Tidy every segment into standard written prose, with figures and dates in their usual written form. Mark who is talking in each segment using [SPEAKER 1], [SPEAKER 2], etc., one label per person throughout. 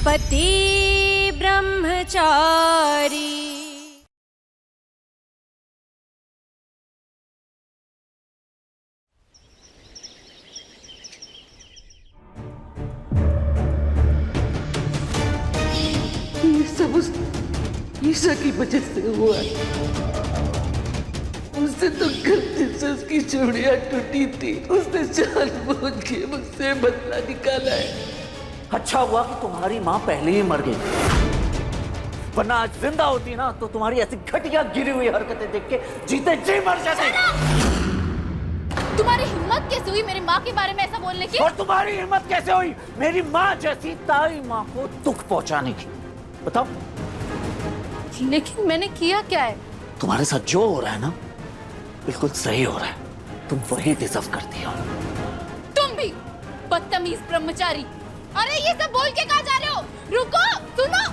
[SPEAKER 1] पति ब्रह्मचारी।
[SPEAKER 2] ये सब उस ईशा की वजह से हुआ है। उससे तो गलती से उसकी चूड़ियां टूटी थी। उसने जानबूझ के मुझसे बदला निकाला है।
[SPEAKER 3] अच्छा हुआ कि तुम्हारी माँ पहले ही मर गई, वरना आज जिंदा होती ना तो तुम्हारी ऐसी घटिया गिरी हुई हरकतें देख के जीते जी मर जाते।
[SPEAKER 4] तुम्हारी हिम्मत कैसे हुई मेरी माँ के बारे में ऐसा बोलने की?
[SPEAKER 3] और तुम्हारी हिम्मत कैसे हुई मेरी माँ जैसी ताई माँ को दुख पहुंचाने की? बताओ।
[SPEAKER 4] लेकिन मैंने किया क्या है?
[SPEAKER 3] तुम्हारे साथ जो हो रहा है ना बिल्कुल सही हो रहा है। तुम वही डिजर्व करती हो।
[SPEAKER 4] तुम भी बदतमीज ब्रह्मचारी। अरे ये सब बोल के कहाँ जा रहे हो? रुको, सुनो।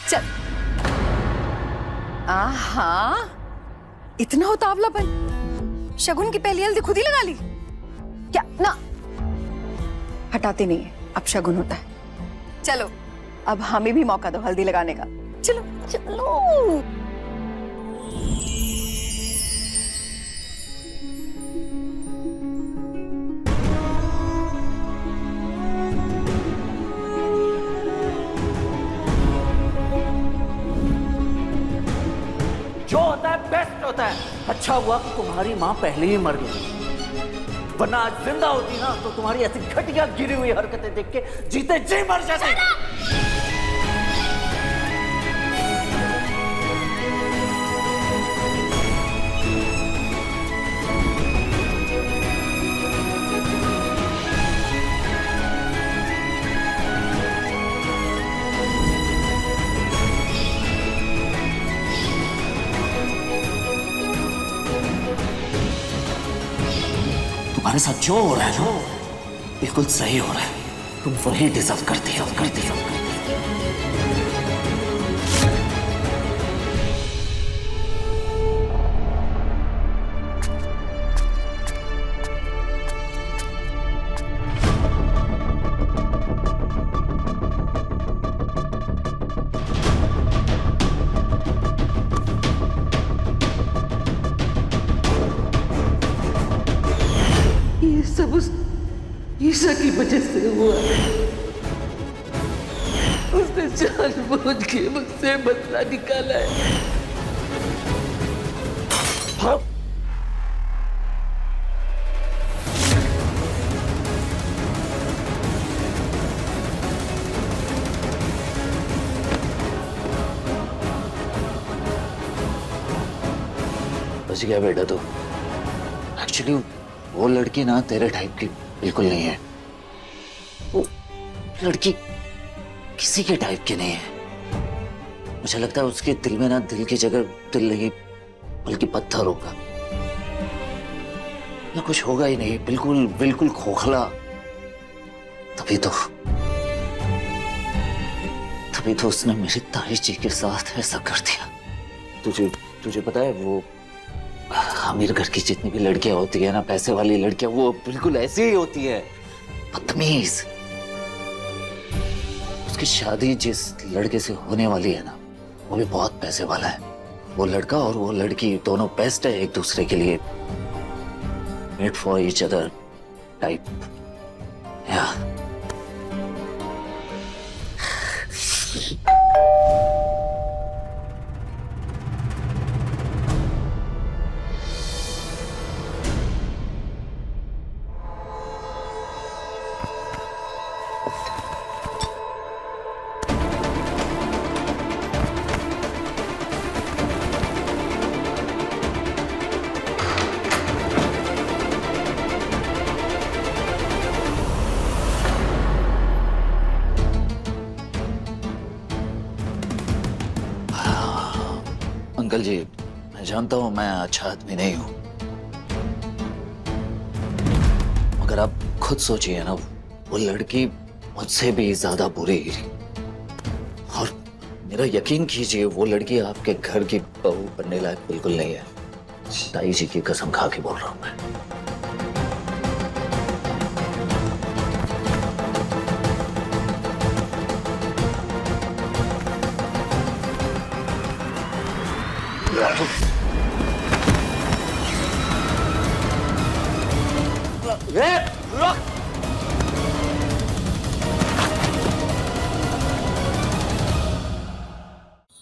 [SPEAKER 4] चल। आहा, इतना उतावलापन। शगुन की पहली हल्दी खुद ही लगा ली क्या? ना, हटाते नहीं है, अब शगुन होता है। चलो अब हमें भी मौका दो हल्दी लगाने का। चलो चलो।
[SPEAKER 3] जो होता है बेस्ट होता है। अच्छा हुआ कि तुम्हारी माँ पहले ही मर गई, वरना आज जिंदा होती ना तो तुम्हारी ऐसी घटिया गिरी हुई हरकतें देख के जीते जी मर जाते। तुम्हारे साथ जो हो रहा है ना बिल्कुल सही हो रहा है। तुम वही डिजर्व करती हो।
[SPEAKER 2] ये सब उस ईशा की वजह से हुआ है। उसने जानबूझ के मुझसे बदला निकाला है।
[SPEAKER 3] हाँ? बच गया बेटा तू। एक्चुअली वो लड़की ना तेरे टाइप की बिल्कुल नहीं है। वो लड़की किसी के टाइप की नहीं है। मुझे लगता है उसके दिल में ना दिल की जगह दिल नहीं बल्कि पत्थर होगा, ना कुछ होगा ही नहीं, बिल्कुल बिल्कुल खोखला। तभी तो उसने मेरी ताई जी के साथ ऐसा कर दिया। तुझे पता है वो अमीर घर की जितनी भी लड़कियां होती है ना, पैसे वाली लड़कियां, वो बिल्कुल ऐसी ही होती है, बदतमीज। उसकी शादी जिस लड़के से होने वाली है ना, वो भी बहुत पैसे वाला है। वो लड़का और वो लड़की दोनों बेस्ट है एक दूसरे के लिए, made for each other type. या अंकल जी, मैं जानता हूं मैं अच्छा आदमी नहीं हूं, मगर आप खुद सोचिए ना, वो लड़की मुझसे भी ज्यादा बुरी है। और मेरा यकीन कीजिए, वो लड़की आपके घर की बहू बनने लायक बिल्कुल नहीं है। ताई जी की कसम खा के बोल रहा हूं मैं।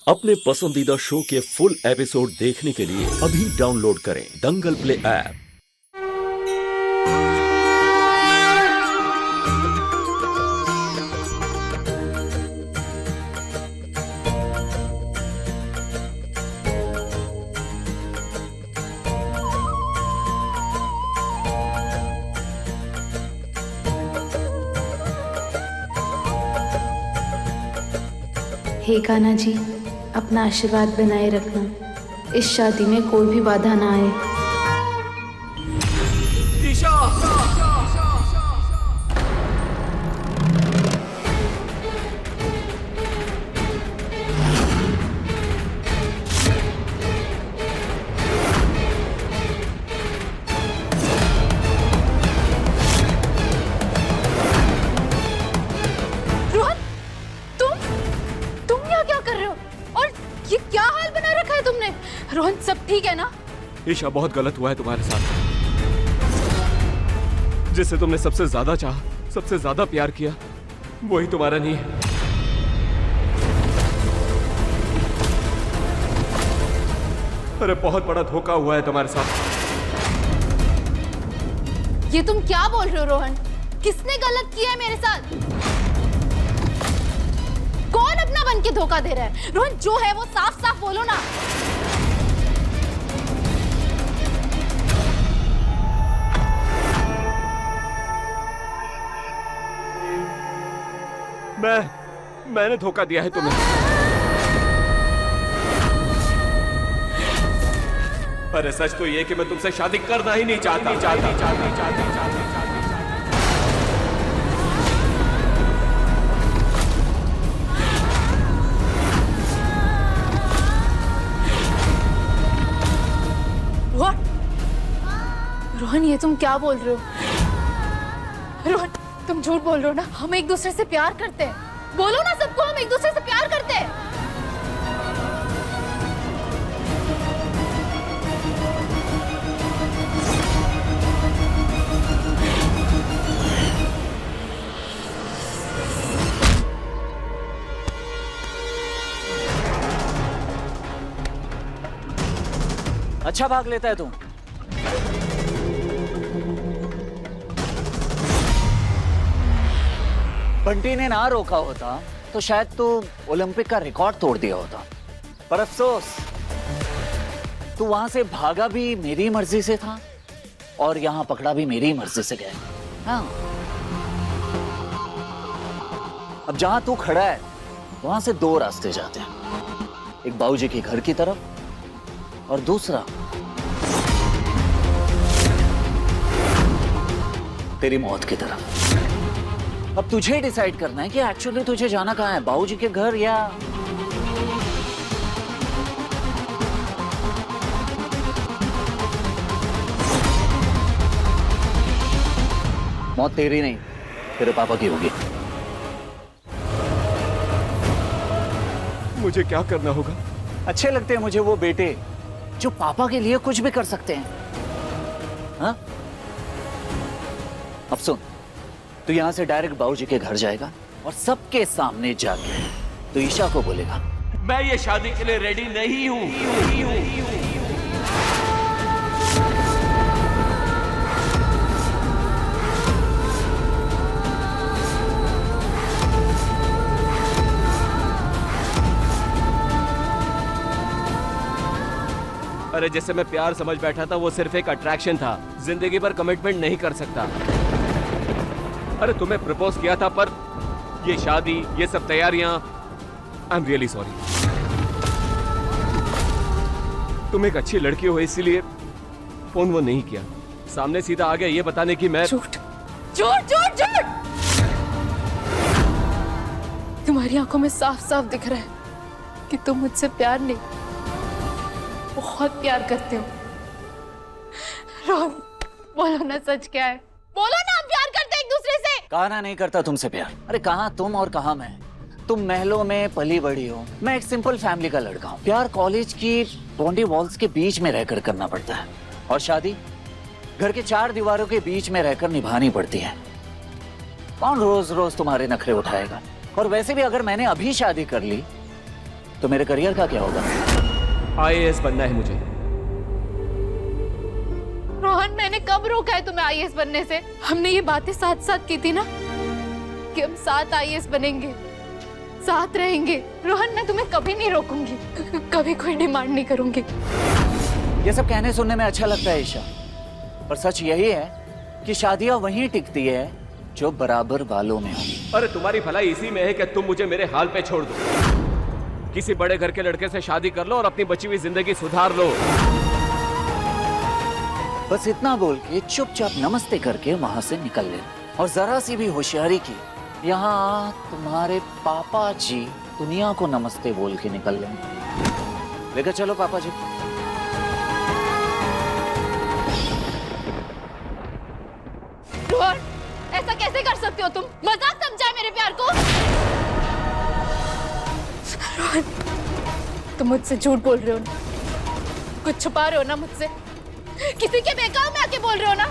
[SPEAKER 1] अपने पसंदीदा शो के फुल एपिसोड देखने के लिए अभी डाउनलोड करें दंगल प्ले ऐप।
[SPEAKER 5] हे कान्हा जी, अपना आशीर्वाद बनाए रखना, इस शादी में कोई भी बाधा ना आए।
[SPEAKER 4] रोहन, सब ठीक है ना?
[SPEAKER 1] ईशा, बहुत गलत हुआ है तुम्हारे साथ। जिससे तुमने सबसे ज्यादा चाहा, सबसे ज्यादा प्यार किया, वही तुम्हारा नहीं है। अरे बहुत बड़ा धोखा हुआ है तुम्हारे साथ।
[SPEAKER 4] ये तुम क्या बोल रहे हो रोहन? किसने गलत किया है मेरे साथ? कौन अपना बन के धोखा दे रहा है? रोहन, जो है वो साफ साफ बोलो ना।
[SPEAKER 1] मैंने धोखा दिया है तुम्हें। अरे सच तो ये कि मैं तुमसे शादी करना ही नहीं चाहता।
[SPEAKER 4] रोहन, ये तुम क्या बोल रहे हो? रोहन, तुम झूठ बोल रहे हो ना। हम एक दूसरे से प्यार करते हैं। बोलो ना सबको, हम एक दूसरे से प्यार करते हैं।
[SPEAKER 3] अच्छा भाग लेता है तू। बंटी ने ना रोका होता तो शायद तू ओलंपिक का रिकॉर्ड तोड़ दिया होता, पर अफसोस तू वहां से भागा भी मेरी मर्जी से था और यहां पकड़ा भी मेरी मर्जी से गया। हाँ, अब जहां तू खड़ा है वहां से दो रास्ते जाते हैं, एक बाबूजी के घर की तरफ और दूसरा तेरी मौत की तरफ। अब तुझे डिसाइड करना है कि एक्चुअली तुझे जाना कहां है, बाबूजी के घर या मौत तेरी नहीं तेरे पापा की होगी।
[SPEAKER 1] मुझे क्या करना होगा?
[SPEAKER 3] अच्छे लगते हैं मुझे वो बेटे जो पापा के लिए कुछ भी कर सकते हैं। हाँ? अब सुन, तू यहां से डायरेक्ट बाबूजी के घर जाएगा और सबके सामने जाके तो ईशा को बोलेगा
[SPEAKER 2] मैं ये शादी के लिए रेडी नहीं हूँ। अरे जैसे मैं प्यार समझ बैठा था वो सिर्फ एक अट्रैक्शन था, जिंदगी पर कमिटमेंट नहीं कर सकता। अरे तुम्हें प्रपोज किया था पर ये शादी, ये सब तैयारियां, आई एम रियली सॉरी। तुम एक अच्छी लड़की हो इसीलिए फोन वो नहीं किया, सामने सीधा आ गया ये बताने की मैं
[SPEAKER 6] झूठ झूठ झूठ झूठ। तुम्हारी आंखों में साफ साफ दिख रहा है कि तुम मुझसे प्यार नहीं, बहुत प्यार करते हो। रोहन, बोलो ना सच क्या है, बोलो ना हम प्यार करते हैं एक दूसरे से।
[SPEAKER 3] कहा ना नहीं करता तुमसे प्यार। अरे कहां तुम और कहां मैं। तुम महलों में पली बड़ी हो, मैं एक सिंपल फैमिली का लड़का हूँ। प्यार कॉलेज की बाउंड्री वॉल्स के बीच में रहकर करना पड़ता है और शादी घर के चार दीवारों के बीच में रहकर निभानी पड़ती है। कौन रोज रोज तुम्हारे नखरे उठाएगा? और वैसे भी अगर मैंने अभी शादी कर ली तो मेरे करियर का क्या होगा?
[SPEAKER 2] आईएएस बनना है मुझे।
[SPEAKER 6] रोहन, मैंने कब रोका है तुम्हें आईएएस बनने से? हमने ये बातें साथ साथ की थी ना कि हम साथ आईएएस बनेंगे, साथ रहेंगे। रोहन, मैं तुम्हें कभी नहीं रोकूंगी, कभी कोई डिमांड नहीं करूंगी।
[SPEAKER 3] ये सब कहने सुनने में अच्छा लगता है ईशा, पर सच यही है कि शादियां वहीं टिकती है जो बराबर वालों में हो।
[SPEAKER 2] अरे तुम्हारी भलाई इसी में है कि तुम मुझे मेरे हाल पे छोड़ दो, किसी बड़े घर के लड़के से शादी कर लो और अपनी बची हुई जिंदगी सुधार लो।
[SPEAKER 3] बस इतना बोल के चुपचाप नमस्ते करके वहां से निकल ले, और जरा सी भी होशियारी की यहाँ तुम्हारे पापा जी दुनिया को नमस्ते बोल के निकल लेंगे। लेकर चलो पापा जी।
[SPEAKER 6] रोहन, ऐसा कैसे कर सकते हो तुम? मजाक समझा है मेरे प्यार को? रोहन, तुम मुझसे झूठ बोल रहे हो ना, कुछ छुपा रहे हो ना मुझसे। किसी के बहकावे में आके बोल रहे हो ना,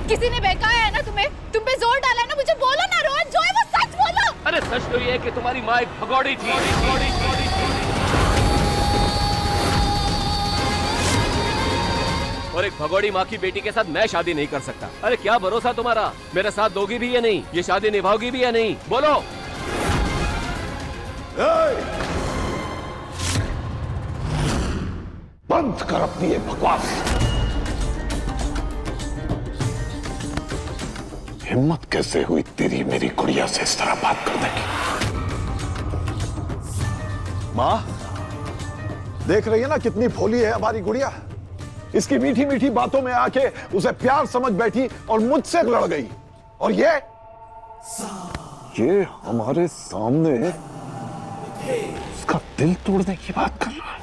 [SPEAKER 6] किसी ने बहकाया है ना तुम्हें, तुम पे जोर डाला है ना। मुझे बोलो ना रोहन, जो है वो सच बोलो।
[SPEAKER 2] अरे सच तो ये है कि तुम्हारी माँ एक भगौड़ी थी। और एक भगौड़ी माँ की बेटी के साथ मैं शादी नहीं कर सकता। अरे क्या भरोसा तुम्हारा, मेरे साथ दोगी भी या नहीं, ये शादी निभाओगी भी या नहीं, बोलो।
[SPEAKER 7] बंद कर अपनी ये बकवास। हिम्मत कैसे हुई तेरी मेरी गुड़िया से इस तरह बात करने की? मां, देख रही है ना कितनी भोली है हमारी गुड़िया। इसकी मीठी मीठी बातों में आके उसे प्यार समझ बैठी और मुझसे लड़ गई, और ये हमारे सामने उसका दिल तोड़ने की बात कर रहा है।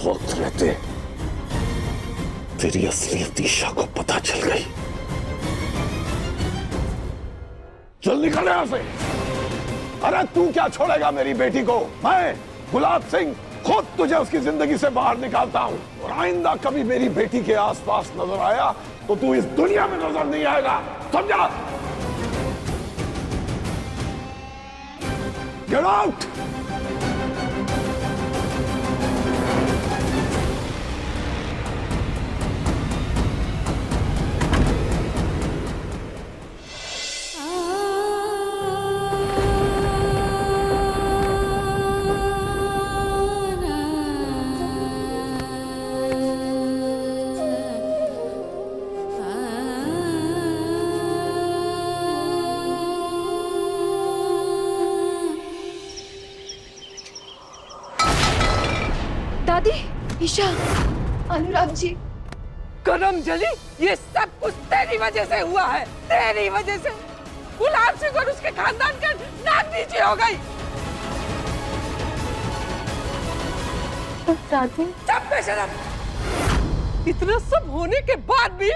[SPEAKER 7] वक्त रहते तेरी असलियत ईशा को पता चल गई। चल निकल यहां से। अरे तू क्या छोड़ेगा मेरी बेटी को? मैं गुलाब सिंह खुद तुझे उसकी जिंदगी से बाहर निकालता हूं, और आइंदा कभी मेरी बेटी के आसपास नजर आया तो तू इस दुनिया में नजर नहीं आएगा, समझा? Get out.
[SPEAKER 4] दादी, ईशा, अनुराग जी।
[SPEAKER 8] करम जली, ये सब कुछ तेरी वजह से हुआ है, तेरी वजह से। गुलाब सिंह और उसके खानदान का नाक नीचे हो गई। चुप बेशरम। इतना सब होने के बाद भी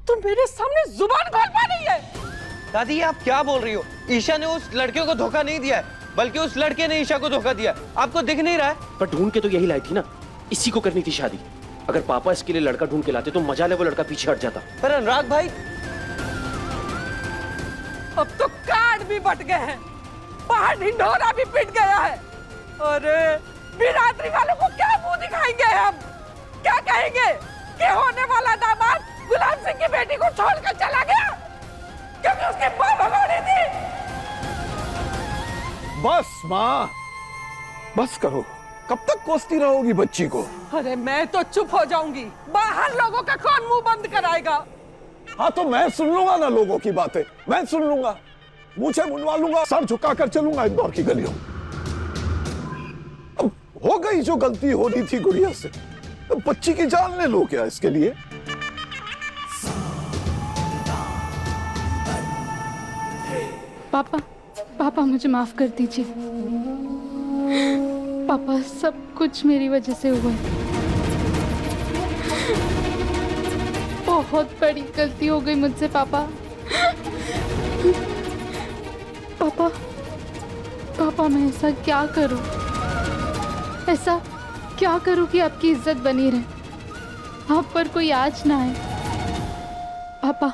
[SPEAKER 8] तुम मेरे सामने जुबान खोल पा रही है।
[SPEAKER 9] दादी ये आप क्या बोल रही हो? ईशा ने उस लड़के को धोखा नहीं दिया है, बल्कि उस लड़के ने ईशा को धोखा दिया। आपको दिख नहीं रहा है?
[SPEAKER 10] पर ढूंढ के तो यही लाई थी ना, इसी को करनी थी शादी। अगर पापा इसके लिए लड़का ढूंढ के लाते तो मजा ले वो लड़का पीछे हट जाता।
[SPEAKER 9] पर अनुराग भाई,
[SPEAKER 8] अब तो कार्ड भी बट गए हैं, बाहर ढिंढोरा भी पिट गया है। अरे बिरादरी वालों को क्या मुंह दिखाएंगे हम? क्या कहेंगे कि होने वाला दामाद गुलाब सिंह की बेटी को छोड़कर चला गया क्योंकि उसकी मां भगोड़ी थी।
[SPEAKER 7] बस माँ, बस करो। कब तक कोसती रहोगी बच्ची को?
[SPEAKER 8] अरे मैं तो चुप हो जाऊंगी, बाहर लोगों का कौन मुंह बंद कराएगा?
[SPEAKER 7] हाँ तो मैं सुन लूंगा ना लोगों की बातें, मैं सुन लूंगा, मुझे मुंडवा लूंगा, सर झुका कर चलूंगा इंदौर की गलियों। अब हो गई जो गलती हो रही थी गुड़िया से, अब बच्ची की जान ले लो क्या इसके लिए?
[SPEAKER 5] पापा, पापा मुझे माफ कर दीजिए। पापा सब कुछ मेरी वजह से हुआ है। बहुत बड़ी गलती हो गई मुझसे पापा। पापा, पापा मैं ऐसा क्या करूं? ऐसा क्या करूं कि आपकी इज्जत बनी रहे, आप पर कोई आँच ना आए? पापा,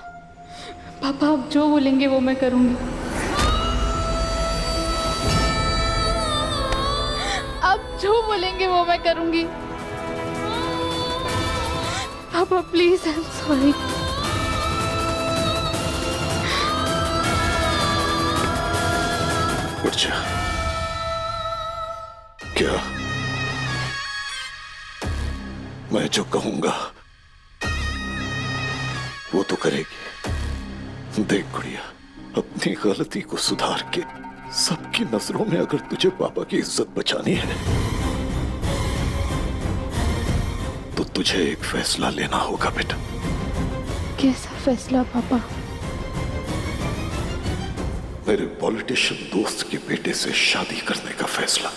[SPEAKER 5] पापा आप जो बोलेंगे वो मैं करूंगी। आप जो बोलेंगे वो मैं करूंगी। पापा प्लीज, आई एम सॉरी।
[SPEAKER 7] उठ जा। क्या मैं जो कहूंगा वो तो करेगी? देख गुड़िया, अपनी गलती को सुधार के सबकी नजरों में अगर तुझे पापा की इज्जत बचानी है तो तुझे एक फैसला लेना होगा बेटा।
[SPEAKER 5] कैसा फैसला पापा?
[SPEAKER 7] मेरे पॉलिटिशियन दोस्त के बेटे से शादी करने का फैसला।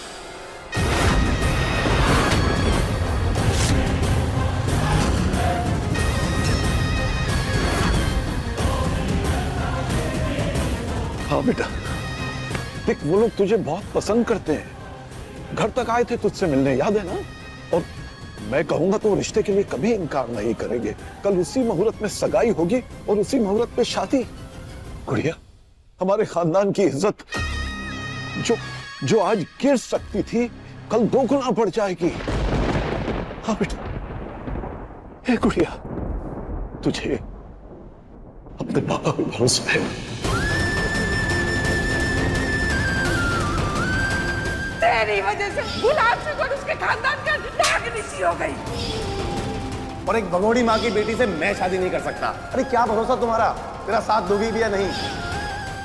[SPEAKER 7] हाँ बेटा, देख वो लोग तुझे बहुत पसंद करते हैं, घर तक आए थे तुझसे मिलने, याद है ना? और मैं कहूंगा तो रिश्ते के लिए कभी इनकार नहीं करेंगे। कल उसी मुहूर्त में सगाई होगी और उसी मुहूर्त पे शादी। गुड़िया, हमारे खानदान की इज्जत जो आज गिर सकती थी कल 2 गुना बढ़ जाएगी। हाँ बेटा, हे गुड़िया, तुझे अपने पापा पे भरोसा है?
[SPEAKER 8] तेरी वजह से गुलाब सिंह और उसके खानदान का नाक नीची हो गई।
[SPEAKER 11] और एक भगोड़ी माँ की बेटी से मैं शादी नहीं कर सकता। अरे क्या भरोसा तुम्हारा, तेरा साथ दोगी भी या नहीं?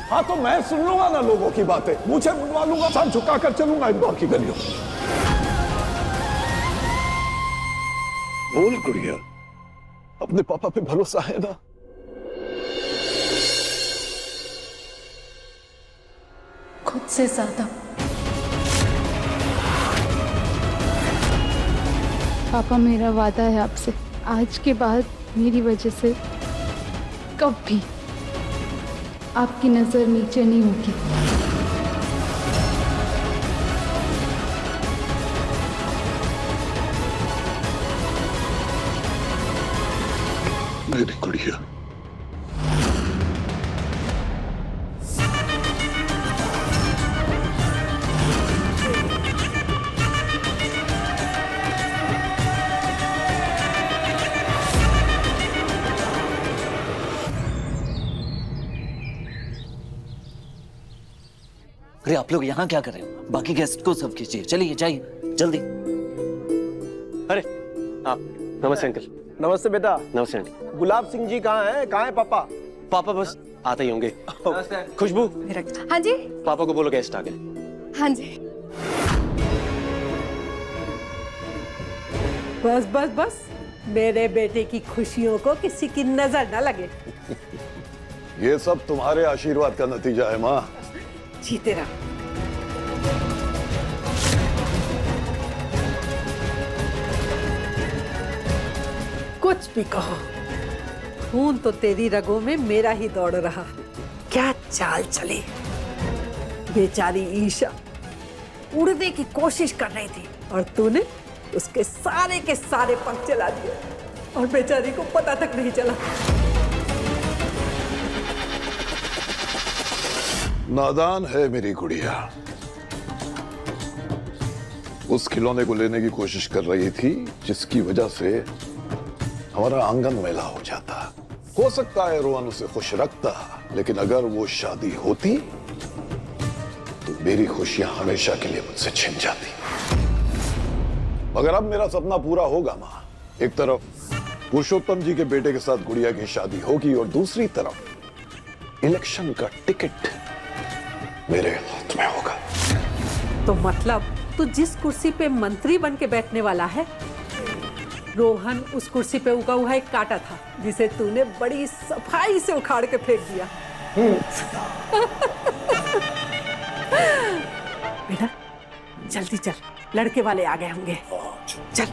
[SPEAKER 7] हाँ तो मैं सुन लूंगा ना लोगों की बातें, मुझे मुंडवा लूंगा, सर झुका कर चलूंगा इंदौर की गलियों। बोल गुड़िया, अपने पापा पे भरोसा है ना?
[SPEAKER 5] खुद से ज्यादा। पापा मेरा वादा है आपसे, आज के बाद मेरी वजह से कभी आपकी नजर नीचे नहीं होगी।
[SPEAKER 7] मेरी गुड़िया,
[SPEAKER 3] अरे आप लोग यहाँ क्या कर रहे हो? बाकी गेस्ट को सर्व कीजिए, चलिए जाइए जल्दी।
[SPEAKER 10] अरे आप, नमस्ते अंकल।
[SPEAKER 11] नमस्ते बेटा।
[SPEAKER 10] नमस्ते आंटी।
[SPEAKER 11] गुलाब सिंह जी कहाँ हैं? कहाँ है पापा?
[SPEAKER 10] पापा बस आते ही होंगे। खुशबू,
[SPEAKER 4] हाँ जी,
[SPEAKER 10] पापा को बोलो गेस्ट आ गए।
[SPEAKER 4] हाँ जी।
[SPEAKER 8] बस बस बस, मेरे बेटे की खुशियों को किसी की नजर न लगे।
[SPEAKER 7] ये सब तुम्हारे आशीर्वाद का नतीजा है माँ।
[SPEAKER 8] जीते रहो। कुछ भी कहो, खून तो तेरी रगों में मेरा ही दौड़ रहा। क्या चाल चली। बेचारी ईशा उड़ने की कोशिश कर रही थी और तूने उसके सारे के सारे पंख चला दिए और बेचारी को पता तक नहीं चला।
[SPEAKER 7] नादान है मेरी गुड़िया। उस खिलौने को लेने की कोशिश कर रही थी जिसकी वजह से हमारा आंगन मैला हो जाता। हो सकता है रोहन उसे खुश रखता, लेकिन अगर वो शादी होती तो मेरी खुशियां हमेशा के लिए मुझसे छिन जाती। मगर अब मेरा सपना पूरा होगा माँ। एक तरफ पुरुषोत्तम जी के बेटे के साथ गुड़िया की शादी होगी और दूसरी तरफ इलेक्शन का टिकट मेरे हाथ में होगा।
[SPEAKER 8] तो मतलब तू जिस कुर्सी पे मंत्री बन के बैठने वाला है, रोहन उस कुर्सी पे उगा हुआ एक कांटा था जिसे तूने बड़ी सफाई से उखाड़ के फेंक दिया। बेटा जल्दी चल, लड़के वाले आ गए होंगे। चल।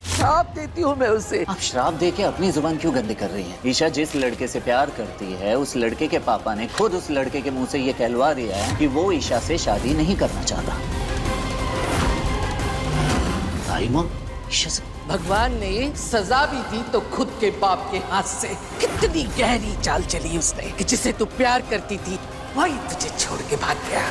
[SPEAKER 3] श्राप देती हूँ मैं उसे। आप श्राप दे के अपनी जुबान क्यों गंदी कर रही हैं? ईशा जिस लड़के से प्यार करती है, उस लड़के के पापा ने खुद उस लड़के के मुंह से ये कहलवा दिया है कि वो ईशा से शादी नहीं करना चाहता। आई मां, ईशा से
[SPEAKER 8] भगवान ने सजा भी दी तो खुद के बाप के हाथ से। कितनी गहरी चाल चली उसने कि जिसे तू प्यार करती थी वही तुझे छोड़ के भाग गया।